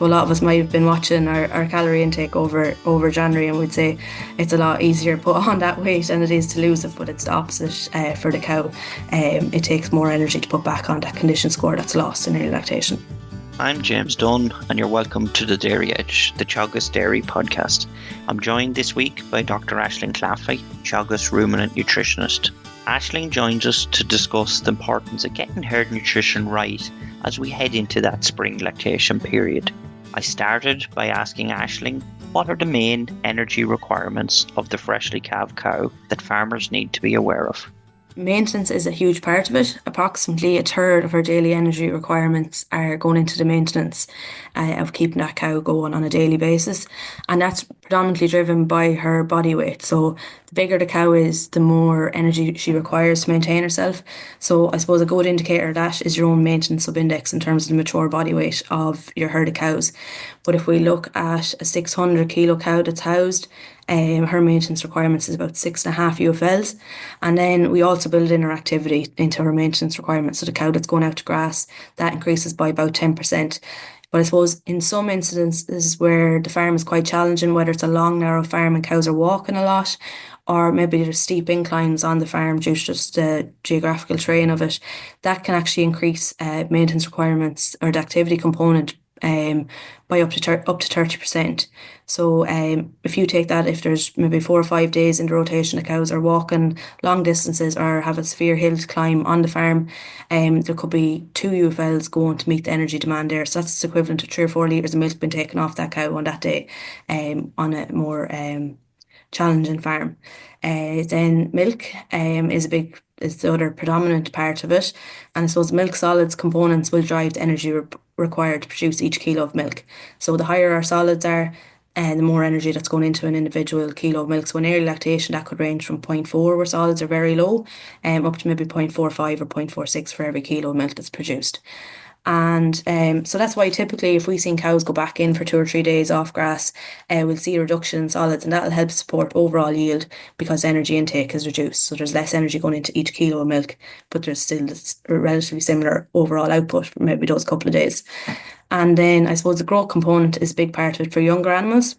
So a lot of us might have been watching our calorie intake over January, and we'd say it's a lot easier to put on that weight than it is to lose it, but it's the opposite for the cow. It takes more energy to put back on that condition score that's lost in early lactation. I'm James Dunne, and you're welcome to the Dairy Edge, the Teagasc Dairy podcast. I'm joined this week by Dr. Aisling Claffey, Teagasc ruminant nutritionist. Aisling joins us to discuss the importance of getting herd nutrition right as we head into that spring lactation period. I started by asking Aisling what are the main energy requirements of the freshly calved cow that farmers need to be aware of. Maintenance is a huge part of it. Approximately a third of our daily energy requirements are going into the maintenance of keeping that cow going on a daily basis. And that's predominantly driven by her body weight. So the bigger the cow is, the more energy she requires to maintain herself. So I suppose a good indicator of that is your own maintenance subindex in terms of the mature body weight of your herd of cows. But if we look at a 600 kilo cow that's housed, her maintenance requirements is about 6.5 UFLs. And then we also build in her activity into her maintenance requirements. So the cow that's going out to grass, that increases by about 10%. But I suppose in some instances where the farm is quite challenging, whether it's a long, narrow farm and cows are walking a lot, or maybe there's steep inclines on the farm due to just the geographical terrain of it, that can actually increase maintenance requirements or the activity component by up to 30%. So if you take that, if there's maybe 4 or 5 days in the rotation, the cows are walking long distances or have a severe hill to climb on the farm, there could be 2 UFLs going to meet the energy demand there. So that's equivalent to 3 or 4 litres of milk being taken off that cow on that day on a more challenging farm. Then milk is the other predominant part of it. And I suppose milk solids components will drive the energy required to produce each kilo of milk. So the higher our solids are, the more energy that's going into an individual kilo of milk. So in early lactation, that could range from 0.4, where solids are very low, up to maybe 0.45 or 0.46 for every kilo of milk that's produced. And so that's why typically if we've seen cows go back in for 2 or 3 days off grass, we'll see a reduction in solids, and that'll help support overall yield because energy intake is reduced. So there's less energy going into each kilo of milk, but there's still a relatively similar overall output for maybe those couple of days. And then I suppose the growth component is a big part of it for younger animals.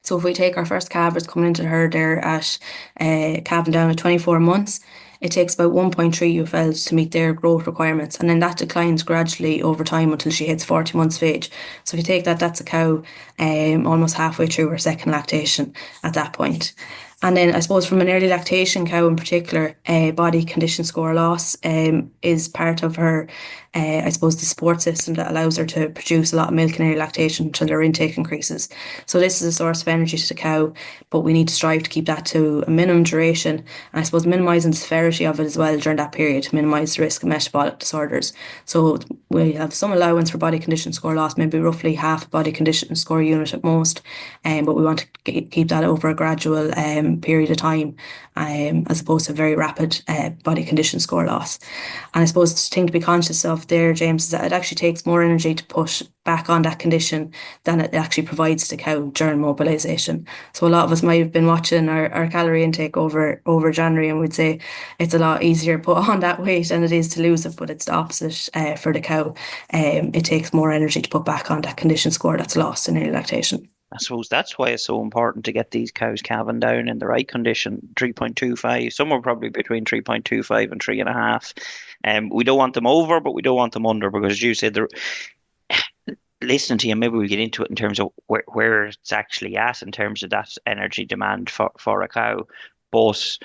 So if we take our first calvers coming into the herd there at calving down at 24 months, it takes about 1.3 UFLs to meet their growth requirements, and then that declines gradually over time until she hits 40 months of age. So if you take that, that's a cow almost halfway through her second lactation at that point. And then I suppose from an early lactation cow in particular, body condition score loss is part of her, I suppose, the support system that allows her to produce a lot of milk in early lactation until her intake increases. So this is a source of energy to the cow, but we need to strive to keep that to a minimum duration. And I suppose minimising the severity of it as well during that period to minimise the risk of metabolic disorders. So we have some allowance for body condition score loss, maybe roughly half a body condition score unit at most, but we want to keep that over a gradual period of time, as opposed to very rapid body condition score loss. And I suppose the thing to be conscious of there, James, is that it actually takes more energy to push back on that condition than it actually provides to the cow during mobilisation. So a lot of us might have been watching our calorie intake over January, and we'd say it's a lot easier to put on that weight than it is to lose it, but it's the opposite for the cow. It takes more energy to put back on that condition score that's lost in early lactation. I suppose that's why it's so important to get these cows calving down in the right condition, 3.25, somewhere probably between 3.25 and 3.5. We don't want them over, but we don't want them under, because as you said, listening to you, maybe we'll get into it in terms of where it's actually at in terms of that energy demand for a cow. But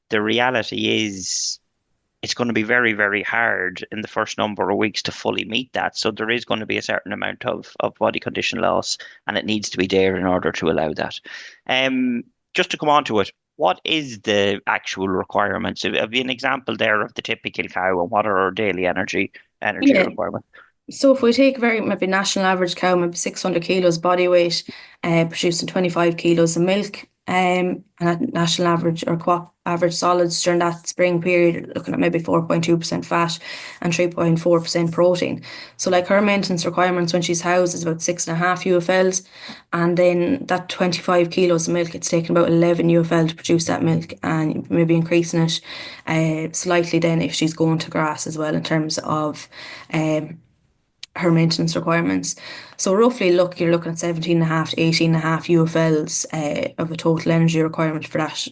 the reality is it's going to be very, very hard in the first number of weeks to fully meet that. So there is going to be a certain amount of body condition loss, and it needs to be there in order to allow that. Just to come on to it, what is the actual requirements? Have you an example there of the typical cow, and what are our daily energy Yeah. requirements? So if we take maybe national average cow, maybe 600 kilos body weight, producing 25 kilos of milk, and at national average or co-op average solids during that spring period, looking at maybe 4.2% fat and 3.4% protein. So like her maintenance requirements when she's housed is about 6.5 UFLs, and then that 25 kilos of milk, it's taken about 11 UFL to produce that milk, and maybe increasing it slightly then if she's going to grass as well in terms of her maintenance requirements. So roughly, look, you're looking at 17.5 to 18.5 UFLs of a total energy requirement for that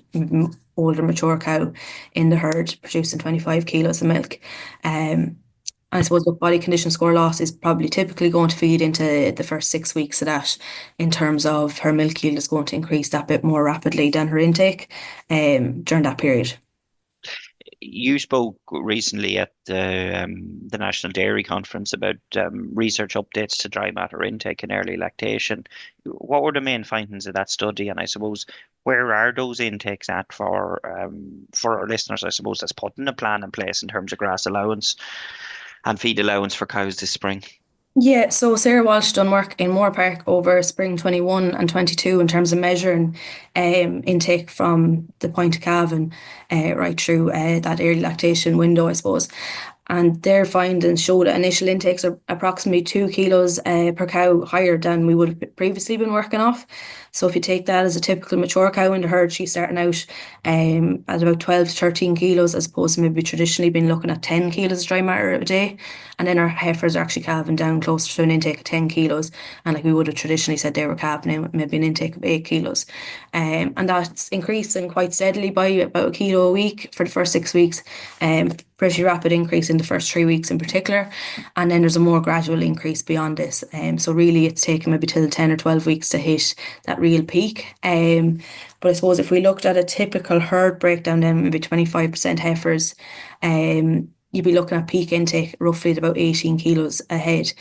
older mature cow in the herd producing 25 kilos of milk. Um, I suppose what body condition score loss is probably typically going to feed into the first 6 weeks of that in terms of her milk yield is going to increase that bit more rapidly than her intake during that period. You spoke recently at the National Dairy Conference about research updates to dry matter intake and early lactation. What were the main findings of that study? And I suppose where are those intakes at for our listeners? I suppose that's putting a plan in place in terms of grass allowance and feed allowance for cows this spring. Yeah, so Sarah Walsh done work in Moore Park over spring 21 and 22 in terms of measuring intake from the point of calving right through that early lactation window, I suppose. And their findings show that initial intakes are approximately 2 kilos per cow higher than we would have previously been working off. So if you take that as a typical mature cow in the herd, she's starting out at about 12 to 13 kilos, as opposed to maybe traditionally been looking at 10 kilos of dry matter a day. And then our heifers are actually calving down closer to an intake of 10 kilos. And like we would have traditionally said, they were calving out maybe an intake of 8 kilos. And that's increasing quite steadily by about a kilo a week for the first 6 weeks. Pretty rapid increase in the first 3 weeks in particular. And then there's a more gradual increase beyond this. So really it's taken maybe till 10 or 12 weeks to hit that real peak. But I suppose if we looked at a typical herd breakdown, then maybe 25% heifers, you'd be looking at peak intake roughly at about 18 kilos a head.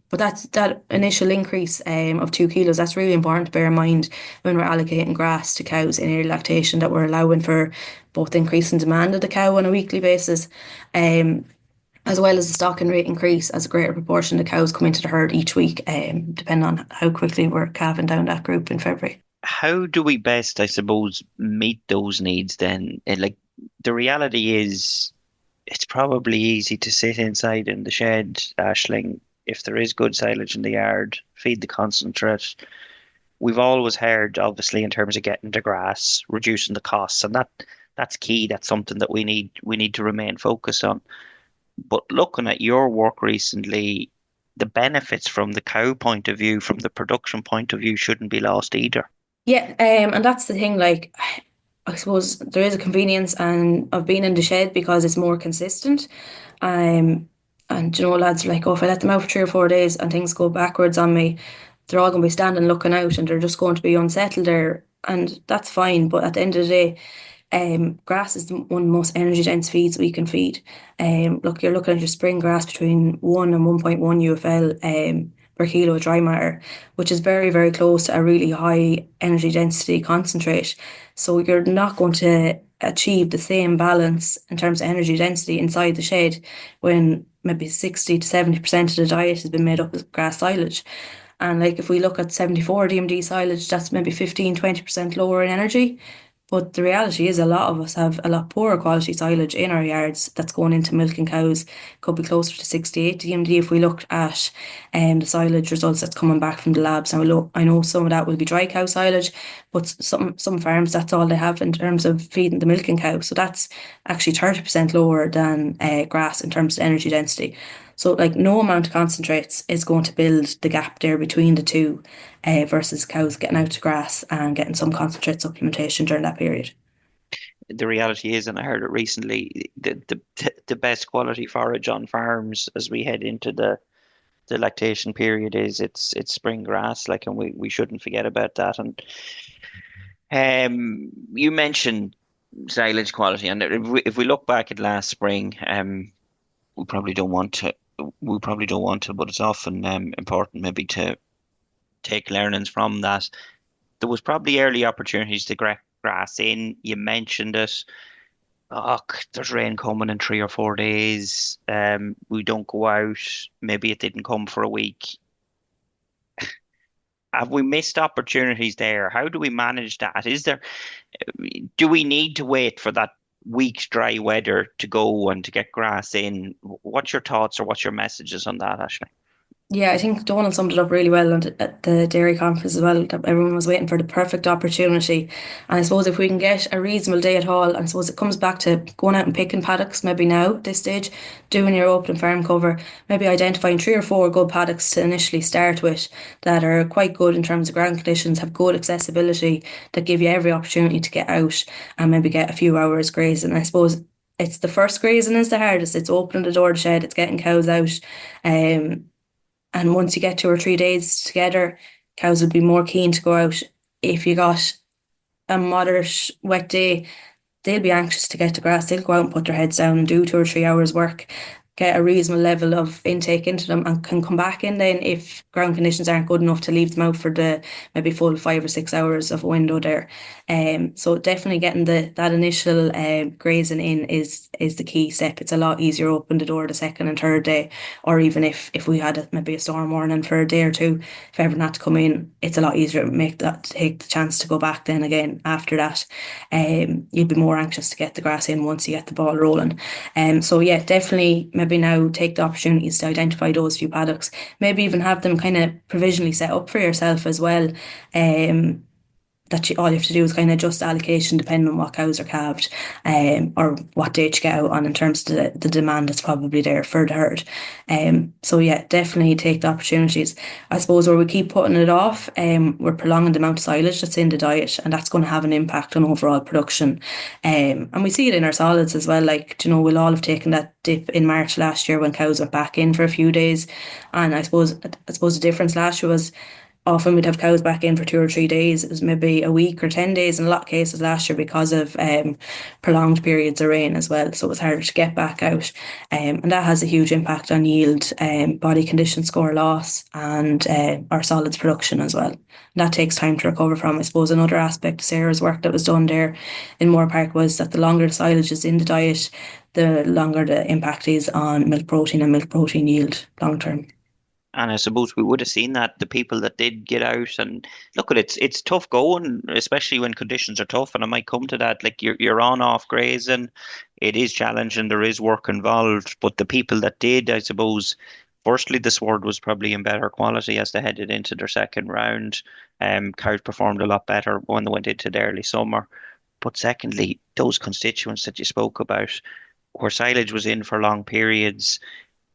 But that initial increase of 2 kilos, that's really important to bear in mind when we're allocating grass to cows in early lactation, that we're allowing for both increase in demand of the cow on a weekly basis, as well as the stocking rate increase as a greater proportion of cows come into the herd each week, depending on how quickly we're calving down that group in February. How do we best, I suppose, meet those needs then? And like the reality is, it's probably easy to sit inside in the shed, Aisling, if there is good silage in the yard, feed the concentrate. We've always heard, obviously, in terms of getting the grass, reducing the costs, and that's key. That's something that we need to remain focused on. But looking at your work recently, the benefits from the cow point of view, from the production point of view, shouldn't be lost either. Yeah, and that's the thing, like I suppose there is a convenience and of being in the shed because it's more consistent. And lads are like, oh, if I let them out for 3 or 4 days and things go backwards on me, they're all going to be standing looking out and they're just going to be unsettled there. And that's fine. But at the end of the day, grass is one of the most energy dense feeds we can feed. Look, you're looking at your spring grass between 1 and 1.1 UFL per kilo of dry matter, which is very, very close to a really high energy density concentrate. So you're not going to achieve the same balance in terms of energy density inside the shed when maybe 60 to 70% of the diet has been made up of grass silage. And like if we look at 74 DMD silage, that's maybe 15-20% lower in energy. But the reality is a lot of us have a lot poorer quality silage in our yards that's going into milking cows. Could be closer to 68 DMD if we looked at the silage results that's coming back from the labs. Now, look, I know some of that will be dry cow silage, but some farms, that's all they have in terms of feeding the milking cow. So that's actually 30% lower than grass in terms of energy density. So like no amount of concentrates is going to build the gap there between the two versus cows getting out to grass and getting some concentrate supplementation during that period. The reality is, and I heard it recently, the best quality forage on farms as we head into the lactation period is it's spring grass, like, and we shouldn't forget about that. And you mentioned silage quality, and if we look back at last spring, we probably don't want to. We probably don't want to, but it's often important maybe to take learnings from that. There was probably early opportunities to grass in. You mentioned it. Oh, there's rain coming in 3 or 4 days. We don't go out. Maybe it didn't come for a week. Have we missed opportunities there? How do we manage that? Do we need to wait for that week's dry weather to go and to get grass in? What's your thoughts or what's your messages on that, Ashley? Yeah, I think Donald summed it up really well at the dairy conference as well, that everyone was waiting for the perfect opportunity. And I suppose if we can get a reasonable day at all, and I suppose it comes back to going out and picking paddocks maybe now at this stage, doing your open farm cover, maybe identifying three or four good paddocks to initially start with that are quite good in terms of ground conditions, have good accessibility, that give you every opportunity to get out and maybe get a few hours grazing. I suppose it's the first grazing is the hardest. It's opening the door to the shed, it's getting cows out. Um, and once you get 2 or 3 days together, cows would be more keen to go out. If you got a moderate wet day, they'll be anxious to get to grass. They'll go out and put their heads down and do 2 or 3 hours work, get a reasonable level of intake into them, and can come back in then if ground conditions aren't good enough to leave them out for the maybe full 5 or 6 hours of a window there. So definitely getting that initial grazing in is the key step. It's a lot easier to open the door the second and third day, or even if we had maybe a storm warning for a day or two, if everyone had to come in, it's a lot easier to take the chance to go back then again after that. You'd be more anxious to get the grass in once you get the ball rolling. So yeah, definitely maybe now take the opportunities to identify those few paddocks. Maybe even have them kind of provisionally set up for yourself as well. Um, that all you have to do is kind of adjust allocation depending on what cows are calved, or what date you get out on in terms of the demand that's probably there for the herd. So yeah, definitely take the opportunities. I suppose where we keep putting it off, we're prolonging the amount of silage that's in the diet, and that's going to have an impact on overall production. And we see it in our solids as well. Like, you know, we'll all have taken that dip in March last year when cows went back in for a few days, and I suppose the difference last year was often we'd have cows back in for 2 or 3 days. It was maybe a week or 10 days in a lot of cases last year because of prolonged periods of rain as well. So it was harder to get back out. And that has a huge impact on yield, body condition score loss, and our solids production as well. And that takes time to recover from. I suppose another aspect of Sarah's work that was done there in Moore Park was that the longer the silage is in the diet, the longer the impact is on milk protein and milk protein yield long term. And I suppose we would have seen that the people that did get out and look at it's tough going, especially when conditions are tough. And I might come to that. Like you're on off grazing, it is challenging. There is work involved, but the people that did, I suppose, firstly the sward was probably in better quality as they headed into their second round. Cows performed a lot better when they went into the early summer. But secondly, those constituents that you spoke about, where silage was in for long periods,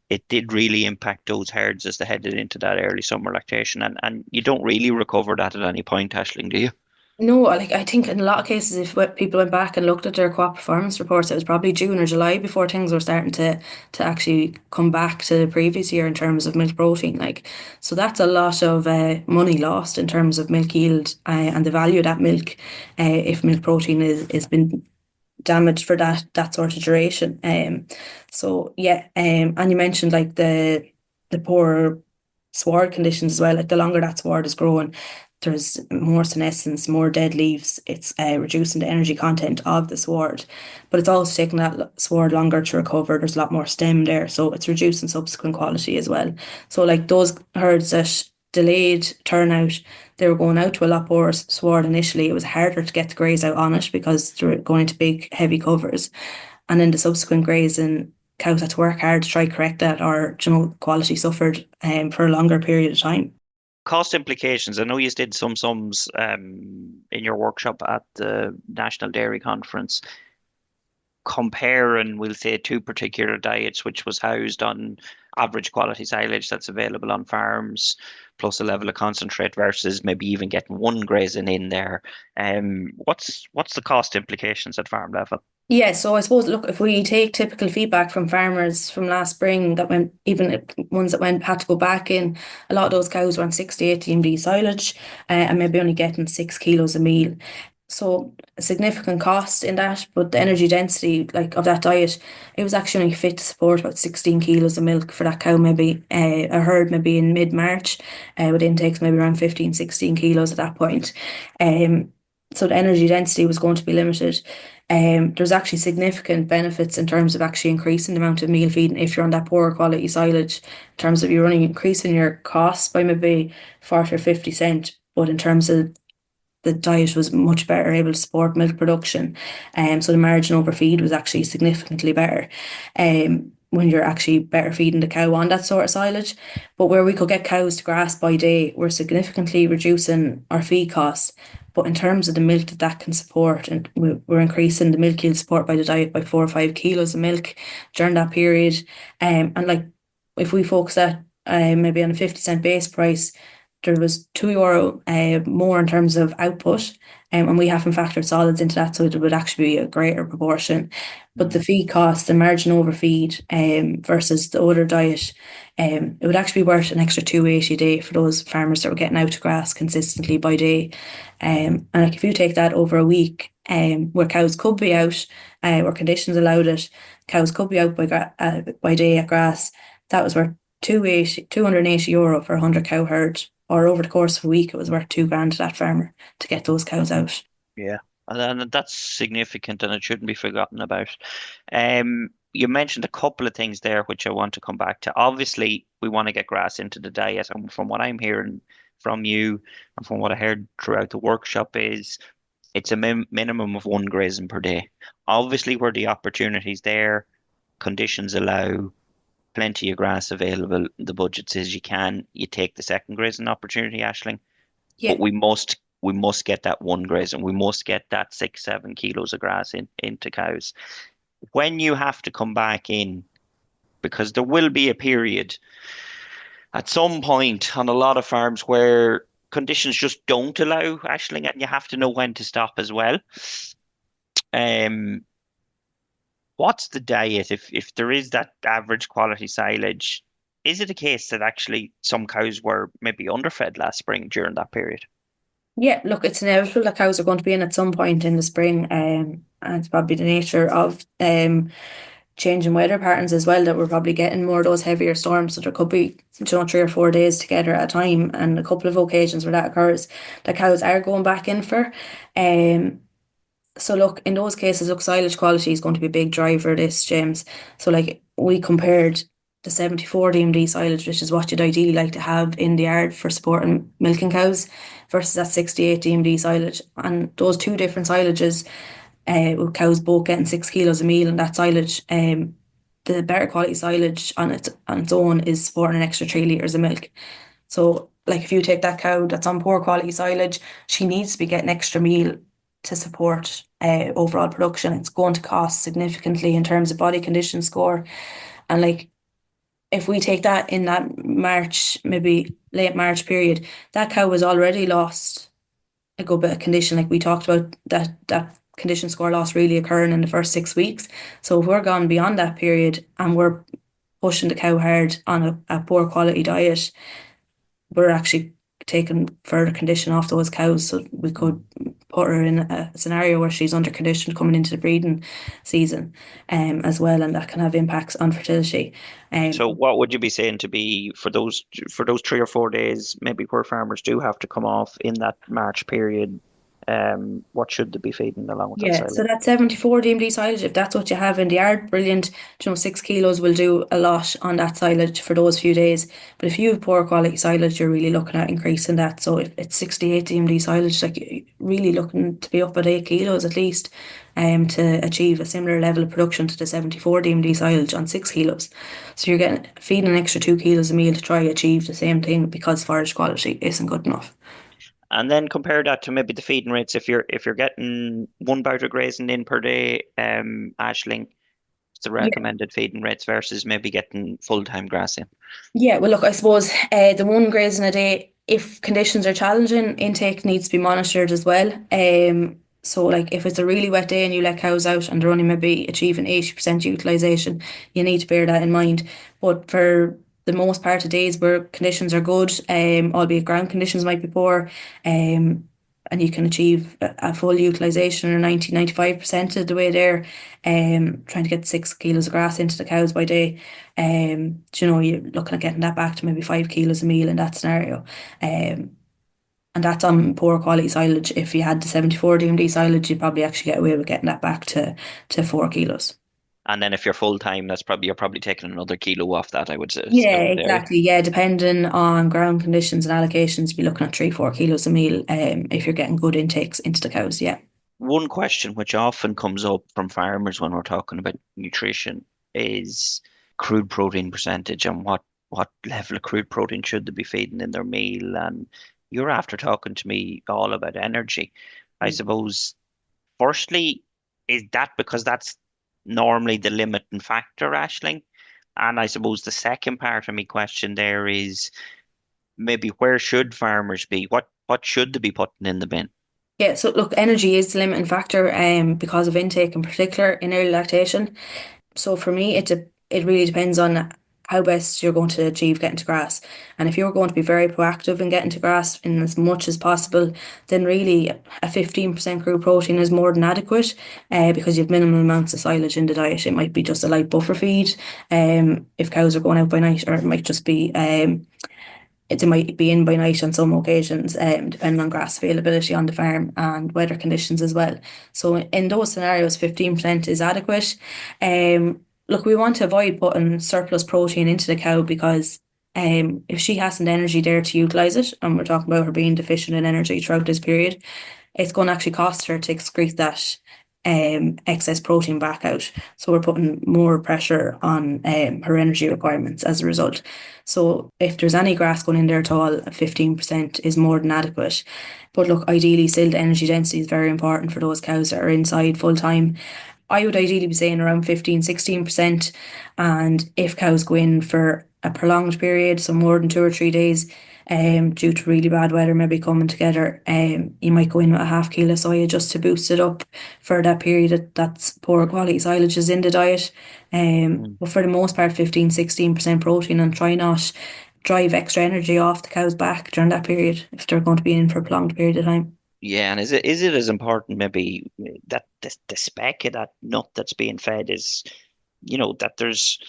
it did really impact those herds as they headed into that early summer lactation. And you don't really recover that at any point, Aisling, do you? No, like I think in a lot of cases, if people went back and looked at their co-op performance reports, it was probably June or July before things were starting to actually come back to the previous year in terms of milk protein. Like, so that's a lot of money lost in terms of milk yield, and the value of that milk, if milk protein is been damaged for that sort of duration. So yeah, and you mentioned like the poor sward conditions as well. Like the longer that sward is growing, there's more senescence, more dead leaves. It's reducing the energy content of the sward, but it's also taking that sward longer to recover. There's a lot more stem there, so it's reducing subsequent quality as well. So like those herds that delayed turnout, they were going out to a lot more sward initially. It was harder to get the graze out on it because they were going into big, heavy covers. And then the subsequent grazing, cows had to work hard to try correct that, or you know, quality suffered for a longer period of time. Cost implications. I know you did some sums in your workshop at the National Dairy Conference. Comparing, we'll say, two particular diets, which was housed on average quality silage that's available on farms, plus a level of concentrate versus maybe even getting one grazing in there. What's the cost implications at farm level? Yeah, so I suppose, look, if we take typical feedback from farmers from last spring that went, even ones that went, had to go back in, a lot of those cows were on 68 TMD silage, and maybe only getting 6 kilos a meal. So a significant cost in that, but the energy density like of that diet, it was actually only fit to support about 16 kilos of milk for that cow, maybe a herd maybe in mid-March, with intakes maybe around 15, 16 kilos at that point. So the energy density was going to be limited. There's actually significant benefits in terms of actually increasing the amount of meal feeding if you're on that poorer quality silage, in terms of you're only increasing your costs by maybe 40 or 50 cent, but in terms of the diet was much better able to support milk production. So the margin over feed was actually significantly better. when you're actually better feeding the cow on that sort of silage. But where we could get cows to grass by day, we're significantly reducing our feed costs. But in terms of the milk that that can support, and we're increasing the milk yield support by the diet by 4 or 5 kilos of milk during that period. And like if we focus at maybe on a 50 cent base price, there was €2 more in terms of output. And we haven't factored solids into that, so it would actually be a greater proportion. But the Mm. feed cost, the margin over feed versus the other diet, it would actually be worth an extra 280 a day for those farmers that were getting out to grass consistently by day. And like if you take that over a week, where cows could be out, where conditions allowed it, cows could be out by day at grass, that was worth 280 euro for a 100 cow herd. Or over the course of a week, it was worth 2 grand to that farmer to get those cows out. Yeah, and that's significant, and it shouldn't be forgotten about. You mentioned a couple of things there which I want to come back to. Obviously, we want to get grass into the diet, and from what I'm hearing from you, and from what I heard throughout the workshop, is it's a minimum of one grazing per day. Obviously, where the opportunities there, conditions allow, plenty of grass available, the budget says you can, you take the second grazing opportunity, Aisling. Yeah. But we must get that one graze and we must get that 6, 7 kilos of grass into cows. When you have to come back in, because there will be a period at some point on a lot of farms where conditions just don't allow ashling, and you have to know when to stop as well. Um, what's the diet if there is that average quality silage? Is it a case that actually some cows were maybe underfed last spring during that period? Yeah, look, it's inevitable that cows are going to be in at some point in the spring, and it's probably the nature of changing weather patterns as well that we're probably getting more of those heavier storms. So there could be, 3 or 4 days together at a time, and a couple of occasions where that occurs, that cows are going back in for. Um, so look, in those cases, look, silage quality is going to be a big driver of this, James. So like we compared the 74 DMD silage, which is what you'd ideally like to have in the yard for supporting milking cows, versus that 68 DMD silage. And those two different silages, with cows both getting 6 kilos of meal and that silage, the better quality silage on its own is supporting an extra 3 litres of milk. So, like if you take that cow that's on poor quality silage, she needs to be getting extra meal to support overall production. It's going to cost significantly in terms of body condition score. And like if we take that in that March, maybe late March period, that cow was already lost a good bit of condition. Like we talked about that condition score loss really occurring in the first 6 weeks. So if we're gone beyond that period and we're pushing the cow hard on a poor quality diet, we're actually taking further condition off those cows. So we could put her in a scenario where she's under condition coming into the breeding season, as well, and that can have impacts on fertility. So Um, what would you be saying to be for those 3 or 4 days, maybe where farmers do have to come off in that March period? What should they be feeding along with that Yeah, so silage? that 74 DMD silage, if that's what you have in the yard, brilliant. 6 kilos will do a lot on that silage for those few days. But if you have poor quality silage, you're really looking at increasing that. So if it's 68 DMD silage, like you're really looking to be up at 8 kilos at least, to achieve a similar level of production to the 74 DMD silage on 6 kilos. So you're getting feeding an extra 2 kilos a meal to try achieve the same thing because forage quality isn't good enough. And then compare that to maybe the feeding rates. If you're getting one bout of grazing in per day, Ashling, the recommended feeding rates versus maybe getting full-time grass in. Yeah, well, look, I suppose the one grazing a day, if conditions are challenging, intake needs to be monitored as well. So, like, if it's a really wet day and you let cows out and they're only maybe achieving 80% utilisation, you need to bear that in mind. But for the most part of days where conditions are good, albeit ground conditions might be poor, and you can achieve a full utilisation or 90, 95% of the way there, trying to get 6 kilos of grass into the cows by day. You're looking at getting that back to maybe 5 kilos a meal in that scenario. And that's on poor quality silage. If you had the 74 DMD silage, you'd probably actually get away with getting that back to 4 kilos. And then if you're full-time, you're probably taking another kilo off that, I Yeah, would say. exactly. Yeah, depending on ground conditions and allocations, be looking at 3, 4 kilos a meal. If you're getting good intakes into the cows, yeah. One question which often comes up from farmers when we're talking about nutrition is crude protein percentage and what level of crude protein should they be feeding in their meal. And you're after talking to me all about energy. I suppose, firstly, is that because that's normally the limiting factor, Aisling? And I suppose the second part of my question there is maybe where should farmers be? What should they be putting in the bin? Yeah, so look, energy is the limiting factor because of intake in particular in early lactation. So for me, it really depends on how best you're going to achieve getting to grass. And if you're going to be very proactive in getting to grass in as much as possible, then really a 15% crude protein is more than adequate because you have minimal amounts of silage in the diet. It might be just a light buffer feed if cows are going out by night, or it might just be they might be in by night on some occasions, depending on grass availability on the farm and weather conditions as well. So in those scenarios, 15% is adequate. Look, we want to avoid putting surplus protein into the cow because if she hasn't energy there to utilise it, and we're talking about her being deficient in energy throughout this period, it's going to actually cost her to excrete that excess protein back out. So we're putting more pressure on her energy requirements as a result. So if there's any grass going in there at all, 15% is more than adequate. But look, ideally, still the energy density is very important for those cows that are inside full time. I would ideally be saying around 15, 16%. And if cows go in for a prolonged period, so more than 2 or 3 days, due to really bad weather maybe coming together, you might go in with a half kilo soya just to boost it up for that period that's poor quality silage is in the diet. Mm. But for the most part, 15, 16% protein, and try not drive extra energy off the cow's back during that period if they're going to be in for a prolonged period of time. Yeah, and is it as important maybe that the speck of that nut that's being fed is, that there's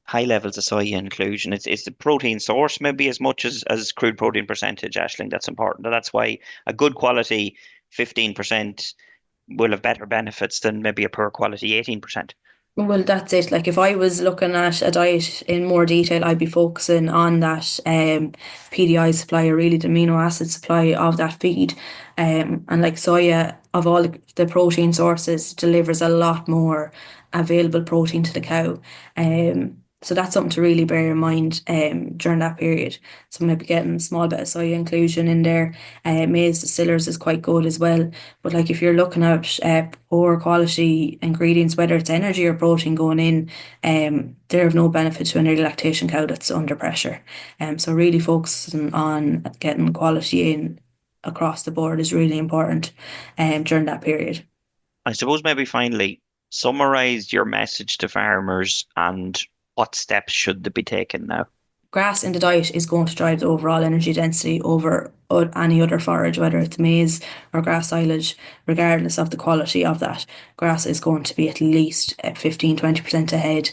high levels of soya inclusion. It's the protein source maybe as much as crude protein percentage, Ashling, that's important. And that's why a good quality 15% will have better benefits than maybe a poor quality 18%. Well, that's it. Like if I was looking at a diet in more detail, I'd be focusing on that PDI supply, or really the amino acid supply of that feed. And like soya, of all the protein sources, delivers a lot more available protein to the cow. So that's something to really bear in mind during that period. So maybe getting a small bit of soya inclusion in there. Maize distillers is quite good as well. But like if you're looking at poor quality ingredients, whether it's energy or protein going in, they're of no benefit to an early lactation cow that's under pressure. So really focusing on getting quality in across the board is really important during that period. I suppose maybe finally summarize your message to farmers and what steps should they be taking now. Grass in the diet is going to drive the overall energy density over any other forage, whether it's maize or grass silage, regardless of the quality of that. Grass is going to be at least 15, 20% ahead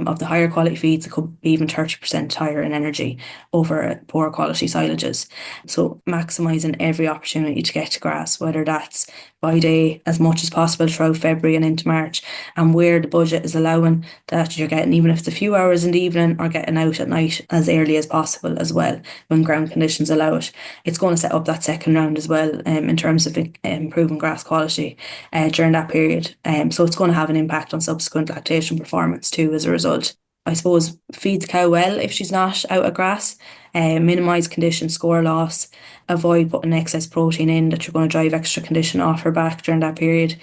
of the higher quality feeds. It could be even 30% higher in energy over poor quality silages. So maximising every opportunity to get to grass, whether that's by day as much as possible throughout February and into March, and where the budget is allowing that you're getting, even if it's a few hours in the evening, or getting out at night as early as possible as well when ground conditions allow it. It's going to set up that second round as well in terms of improving grass quality during that period. So it's going to have an impact on subsequent lactation performance too as a result. I suppose feed the cow well if she's not out of grass, minimise condition score loss, avoid putting excess protein in that you're going to drive extra condition off her back during that period.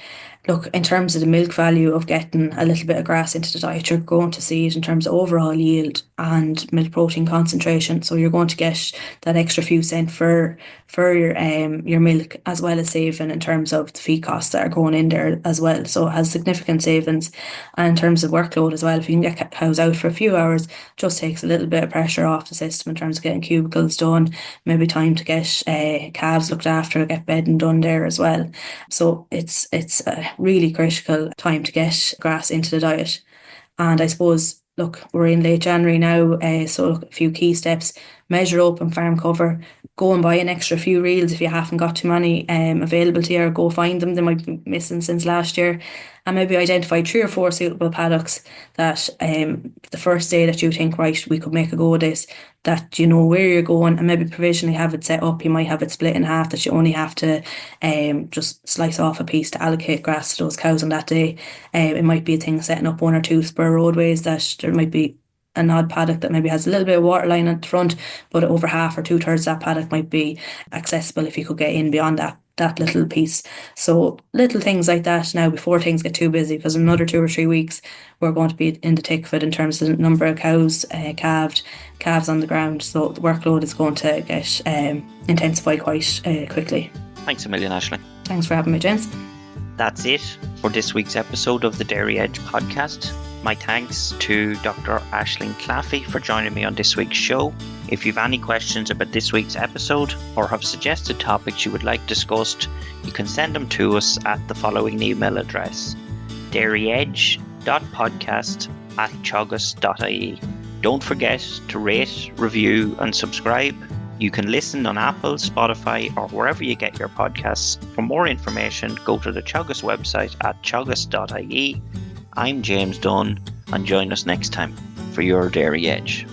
Look, in terms of the milk value of getting a little bit of grass into the diet, you're going to see it in terms of overall yield and milk protein concentration. So you're going to get that extra few cent for your milk, as well as saving in terms of the feed costs that are going in there as well. So it has significant savings. And in terms of workload as well, if you can get cows out for a few hours, just takes a little bit of pressure off the system in terms of getting cubicles done, maybe time to get calves looked after, get bedding done there as well. So it's a really critical time to get grass into the diet. And I suppose, look, we're in late January now, so look, a few key steps: measure open farm cover, go and buy an extra few reels if you haven't got too many available to you, or go find them. They might be missing since last year. and maybe identify 3 or 4 suitable paddocks that the first day that you think, right, we could make a go of this, that you know where you're going, and maybe provisionally have it set up. You might have it split in half, that you only have to just slice off a piece to allocate grass to those cows on that day. It might be a thing setting up 1 or 2 spur roadways, that there might be an odd paddock that maybe has a little bit of water line at the front, but over half or 2/3 that paddock might be accessible if you could get in beyond that little piece. So little things like that now before things get too busy, because in another 2 or 3 weeks we're going to be in the thick of it in terms of the number of cows calved, calves on the ground. So the workload is going to get intensified quite quickly. Thanks a million, Aisling. Thanks for having me, James. That's it for this week's episode of the Dairy Edge podcast. My thanks to Dr. Aisling Claffey for joining me on this week's show. If you have any questions about this week's episode or have suggested topics you would like discussed, you can send them to us at the following email address: dairyedge.podcast@teagasc.ie. Don't forget to rate, review and subscribe. You can listen on Apple, Spotify or wherever you get your podcasts. For more information, go to the Teagasc website at teagasc.ie. I'm James Dunne, and join us next time for your Dairy Edge.